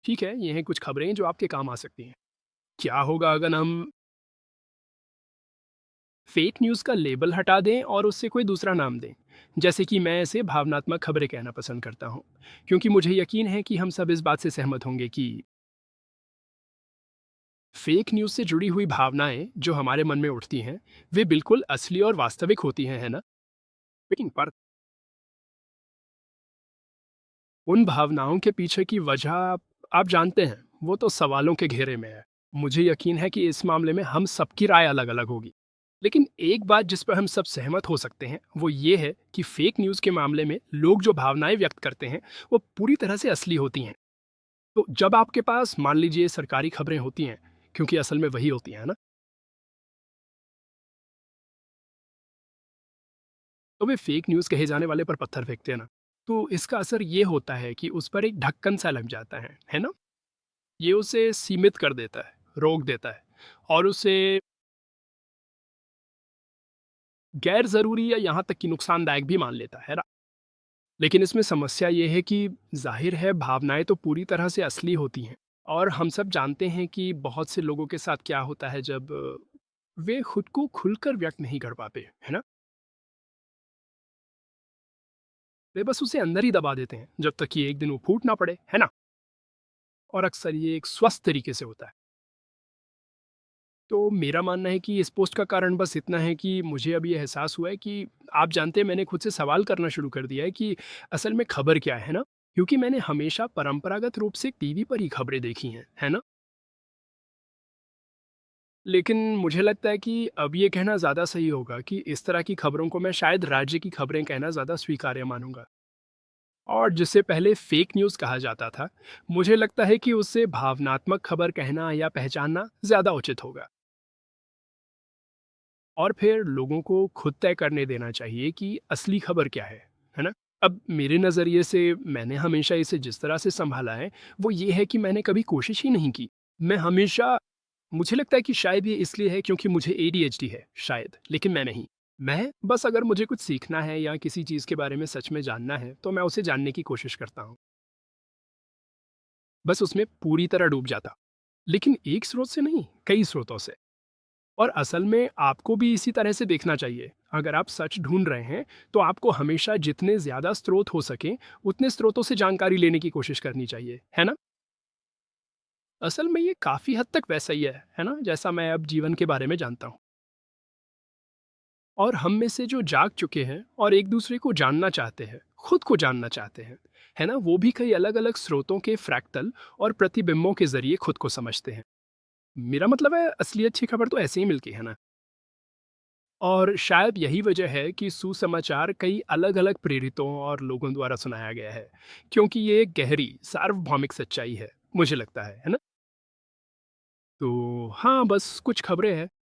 ठीक है, ये हैं कुछ खबरें जो आपके काम आ सकती हैं। क्या होगा अगर हम फेक न्यूज़ का लेबल हटा दें और उससे कोई दूसरा नाम दें? जैसे कि मैं इसे भावनात्मक खबरें कहना पसंद करता हूँ, क्योंकि मुझे यकीन है कि हम सब इस बात से सहमत होंगे कि फेक न्यूज़ से जुड़ी हुई भावनाएं जो हमारे मन में उठती हैं, वे बिल्कुल असली और वास्तविक होती हैं, है ना? लेकिन पर उन भावनाओं के पीछे की वजह आप जानते हैं, वो तो सवालों के घेरे में है। मुझे यकीन है कि इस मामले में हम सबकी राय अलग-अलग होगी। लेकिन एक बात जिस पर हम सब सहमत हो सकते हैं, वो ये है कि फेक न्यूज़ के मामले में लोग जो भावनाएं व्यक्त करते हैं, वो पूरी तरह से असली होती हैं। तो जब आपके पास मान लीजिए सरकारी खबरें होती हैं, क्योंकि असल में वही होती हैं, है ना? तो वे फेक न्यूज़ कहे जाने वाले पर पत्थर फेंकते हैं ना। तो इसका असर ये होता है कि उस पर एक ढक्कन सा लग जाता है ना? ये उसे सीमित कर देता है, रोक देता है और उसे गैर ज़रूरी या यहाँ तक कि नुकसानदायक भी मान लेता है ना? लेकिन इसमें समस्या ये है कि ज़ाहिर है भावनाएँ तो पूरी तरह से असली होती हैं और हम सब जानते हैं कि बहुत से लोगों के साथ क्या होता है जब वे खुद को खुलकर व्यक्त नहीं कर पाते, है ना? वे बस उसे अंदर ही दबा देते हैं, जब तक कि एक दिन वो फूट ना पड़े, है ना? और अक्सर ये एक स्वस्थ तरीके से होता है। तो मेरा मानना है कि इस पोस्ट का कारण बस इतना है कि मुझे अभी ये एहसास हुआ है कि आप जानते हैं मैंने खुद से सवाल करना शुरू कर दिया है कि असल में खबर क्या है ना? क्योंकि मैंने हमेशा परंपरागत रूप से टीवी पर ही खबरें देखी हैं, है ना? लेकिन मुझे लगता है कि अब ये कहना ज़्यादा सही होगा कि इस तरह की खबरों को मैं शायद राज्य की खबरें कहना ज़्यादा स्वीकार्य मानूंगा। और जिसे पहले फेक न्यूज़ कहा जाता था, मुझे लगता है कि उससे भावनात्मक खबर कहना या पहचानना ज़्यादा उचित होगा। और फिर लोगों को खुद तय करने देना चाहिए कि असली खबर क्या है ना? अब मेरे नज़रिए से मैंने हमेशा इसे जिस तरह से सँभाला है, वो ये है कि मैंने कभी कोशिश ही नहीं की। मैं हमेशा मुझे लगता है कि शायद ये इसलिए है क्योंकि मुझे एडीएचडी है शायद, लेकिन मैं नहीं। मैं बस अगर मुझे कुछ सीखना है या किसी चीज़ के बारे में सच में जानना है, तो मैं उसे जानने की कोशिश करता हूँ। बस उसमें पूरी तरह डूब जाता। लेकिन एक स्रोत से नहीं, कई स्रोतों से। और असल में आपको भी इसी तरह से देखना चाहिए। अगर आप सच ढूँढ रहे हैं, तो आपको हमेशा जितने ज़्यादा स्रोत हो सकें, उतने स्रोतों से जानकारी लेने की कोशिश करनी चाहिए, है ना? असल में ये काफ़ी हद तक वैसा ही है ना? जैसा मैं अब जीवन के बारे में जानता हूँ। और हम में से जो जाग चुके हैं और एक दूसरे को जानना चाहते हैं, खुद को जानना चाहते हैं, है ना? वो भी कई अलग-अलग स्रोतों के फ्रैक्टल और प्रतिबिंबों के ज़रिए खुद को समझते हैं। मेरा मतलब है असली अच्छी खबर तो ऐसे ही मिलती है ना। और शायद यही वजह है कि सुसमाचार कई अलग-अलग प्रेरितों और लोगों द्वारा सुनाया गया है, क्योंकि ये एक गहरी, सार्वभौमिक सच्चाई है, मुझे लगता है ना? तो हाँ, बस कुछ खबरें हैं